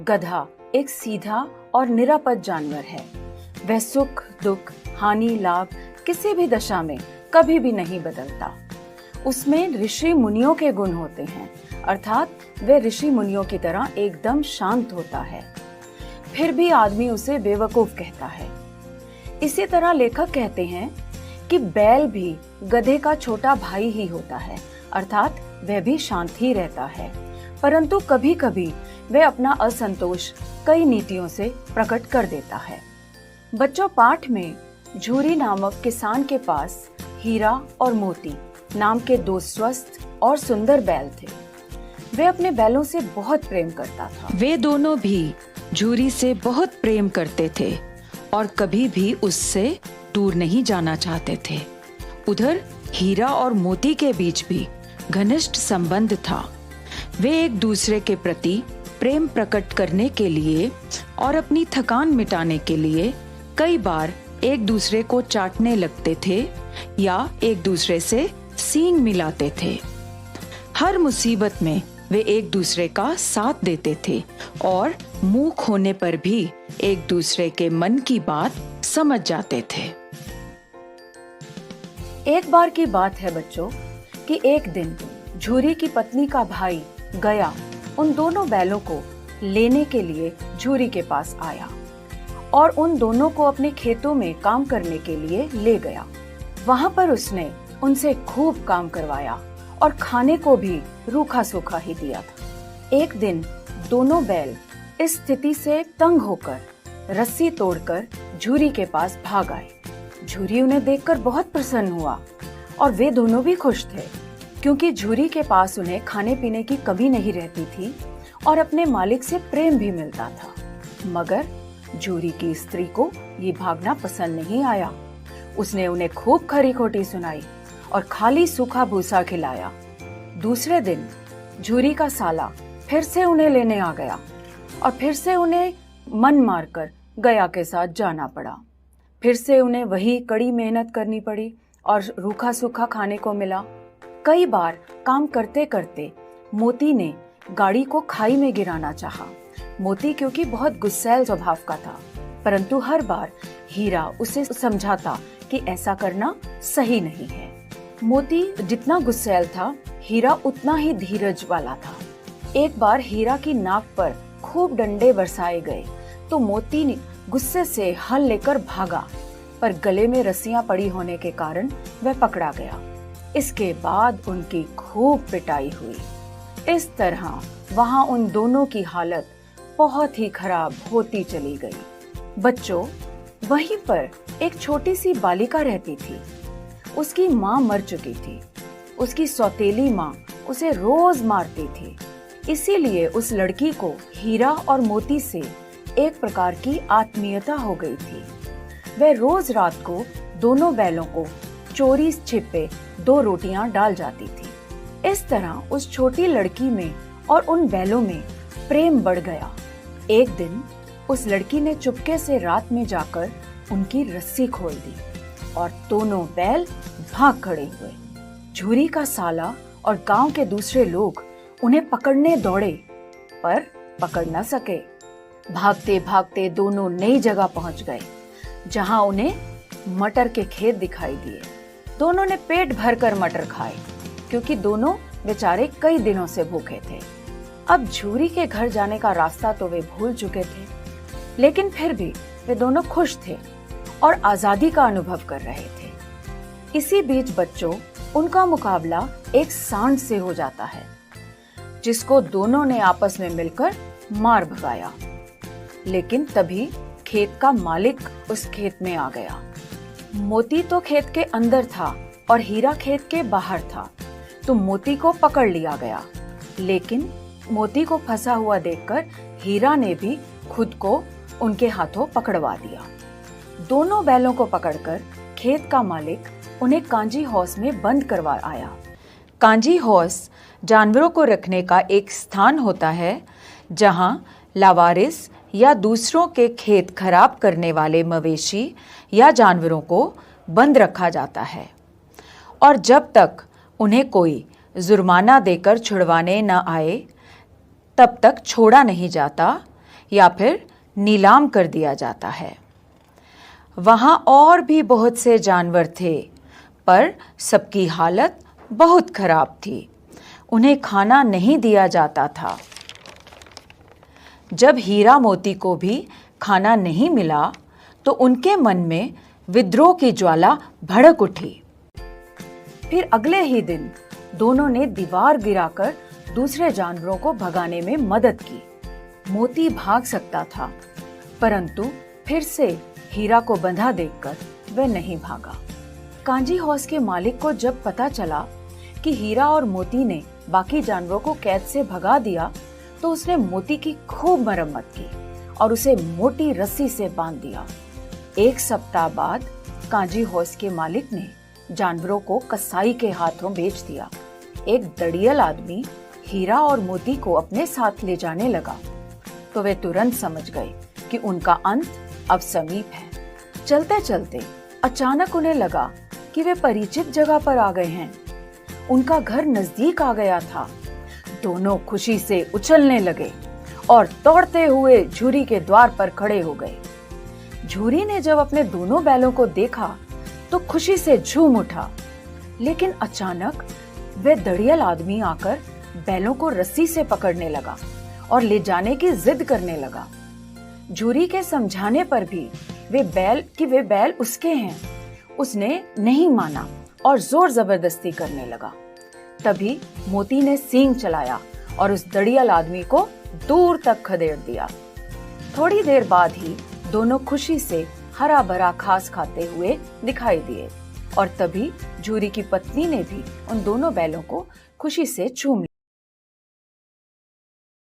गधा एक सीधा और निरापद जानवर है। वह सुख दुख हानि लाभ किसी भी दशा में कभी भी नहीं बदलता। उसमें ऋषि मुनियों के गुण होते हैं, अर्थात वह ऋषि मुनियों की तरह एकदम शांत होता है। फिर भी आदमी उसे बेवकूफ कहता है। इसी तरह लेखक कहते हैं कि बैल भी गधे का छोटा भाई ही होता है, अर्थात वह भी शांत ही रहता है, परंतु कभी कभी वह अपना असंतोष कई नीतियों से प्रकट कर देता है। बच्चों, पाठ में झूरी नामक किसान के पास हीरा और मोती नाम के दो स्वस्थ और सुंदर बैल थे। वे अपने बैलों से बहुत प्रेम करता था। वे दोनों भी झूरी से बहुत प्रेम करते थे और कभी भी उससे दूर नहीं जाना चाहते थे। उधर हीरा और मोती के बीच भी घनिष्ठ संबंध था। वे एक दूसरे के प्रति प्रेम प्रकट करने के लिए और अपनी थकान मिटाने के लिए कई बार एक दूसरे को चाटने लगते थे या एक दूसरे से सींग मिलाते थे। हर मुसीबत में वे एक दूसरे का साथ देते थे और मुंह खोने पर भी एक दूसरे के मन की बात समझ जाते थे। एक बार की बात है बच्चों कि एक दिन झूरी की पत्नी का भाई गया उन दोनों बैलों को लेने के लिए झूरी के पास आया और उन दोनों को अपने खेतों में काम करने के लिए ले गया। वहां पर उसने उनसे खूब काम करवाया और खाने को भी रूखा सूखा ही दिया था। एक दिन दोनों बैल इस स्थिति से तंग होकर रस्सी तोड़कर झूरी के पास भाग आए। झूरी उन्हें देखकर बहुत प्रसन्न हुआ और वे दोनों भी खुश थे, क्योंकि झूरी के पास उन्हें खाने पीने की कमी नहीं रहती थी और अपने मालिक से प्रेम भी मिलता था। मगर झूरी की स्त्री को ये भागना पसंद नहीं आया। उसने उन्हें खूब खरी खोटी सुनाई और खाली सूखा भूसा खिलाया। दूसरे दिन झूरी का साला फिर से उन्हें लेने आ गया और फिर से उन्हें मन मारकर गया के साथ जाना पड़ा। फिर से उन्हें वही कड़ी मेहनत करनी पड़ी और रूखा सूखा खाने को मिला। कई बार काम करते करते मोती ने गाड़ी को खाई में गिराना चाहा। मोती क्योंकि बहुत गुस्सैल स्वभाव का था, परंतु हर बार हीरा उसे समझाता कि ऐसा करना सही नहीं है। मोती जितना गुस्सैल था, हीरा उतना ही धीरज वाला था। एक बार हीरा की नाक पर खूब डंडे बरसाए गए तो मोती गुस्से से हल लेकर भागा, पर गले में रस्सियां पड़ी होने के कारण वह पकड़ा गया। इसके बाद उनकी खूब पिटाई हुई। इस तरह वहां उन दोनों की हालत बहुत ही खराब होती चली गई। बच्चों, वहीं पर एक छोटी सी बालिका रहती थी। उसकी माँ मर चुकी थी। उसकी सौतेली माँ उसे रोज मारती थी। इसीलिए उस लड़की को हीरा और मोती से एक प्रकार की आत्मीयता हो गई थी। वह रोज रात को दोनों बैलों को चोरी छिपे 2 रोटियां डाल जाती थी। इस तरह उस छोटी लड़की में और उन बैलों में प्रेम बढ़ गया। एक दिन उस लड़की ने चुपके से रात में जाकर उनकी रस्सी खोल दी और दोनों बैल भाग खड़े हुए। झूरी का साला और गांव के दूसरे लोग उन्हें पकड़ने दौड़े, पर पकड़ न सके। भागते भागते दोनों नई जगह पहुंच गए, जहां उन्हें मटर के खेत दिखाई दिए। दोनों ने पेट भरकर मटर खाए, क्योंकि दोनों बेचारे कई दिनों से भूखे थे। अब झूरी के घर जाने का रास्ता तो वे भूल चुके थे, लेकिन फिर भी वे दोनों खुश थे और आजादी का अनुभव कर रहे थे। इसी बीच बच्चों, उनका मुकाबला एक सांड से हो जाता है, जिसको दोनों ने आपस में मिलकर मार भगाया। लेकिन तभी खेत का मालिक उस खेत में आ गया। मोती तो खेत के अंदर था और हीरा खेत के बाहर था, तो मोती को पकड़ लिया गया। लेकिन मोती को फंसा हुआ देखकर हीरा ने भी खुद को उनके हाथों पकड़वा दिया। दोनों बैलों को पकड़कर खेत का मालिक उन्हें कांजी हौस में बंद करवा आया। कांजी हौस जानवरों को रखने का एक स्थान होता है, जहां लावारिस या दूसरों के खेत खराब करने वाले मवेशी या जानवरों को बंद रखा जाता है और जब तक उन्हें कोई जुर्माना देकर छुड़वाने न आए तब तक छोड़ा नहीं जाता या फिर नीलाम कर दिया जाता है। वहां और भी बहुत से जानवर थे, पर सबकी हालत बहुत खराब थी। उन्हें खाना नहीं दिया जाता था। जब हीरा मोती को भी खाना नहीं मिला तो उनके मन में विद्रोह की ज्वाला भड़क उठी। फिर अगले ही दिन दोनों ने दीवार गिराकर दूसरे जानवरों को भगाने में मदद की। मोती भाग सकता था, परंतु फिर से हीरा को बंधा देखकर वह नहीं भागा। कांजी हौस के मालिक को जब पता चला कि हीरा और मोती ने बाकी जानवरों को कैद से भगा दिया, तो उसने मोती की खूब मरम्मत की और उसे मोटी रस्सी से बांध दिया। 1 सप्ताह बाद कांजी हौस के मालिक ने जानवरों को कसाई के हाथों बेच दिया। एक दड़ियल आदमी हीरा और मोती को अपने साथ ले जाने लगा, तो वे तुरंत समझ गए कि उनका अंत अब समीप है। चलते चलते अचानक उन्हें लगा कि वे परिचित जगह पर आ गए हैं। उनका घर नजदीक आ गया था। दोनों खुशी से उछलने लगे और दौड़ते हुए झूरी के द्वार पर खड़े हो गए। झूरी ने जब अपने दोनों बैलों को देखा तो खुशी से झूम उठा, लेकिन अचानक वह दड़ियल आदमी आकर बैलों को रस्सी से पकड़ने लगा और ले जाने की जिद करने लगा। झूरी के समझाने पर भी वे बैल उसके हैं, उसने नहीं माना और जोर जबरदस्ती करने लगा। तभी मोती ने सींग चलाया और उस दड़ियल आदमी को दूर तक खदेड़ दिया। थोड़ी देर बाद ही दोनों खुशी से हरा भरा घास खाते हुए दिखाई दिए और तभी झूरी की पत्नी ने भी उन दोनों बैलों को खुशी से चूम लिया।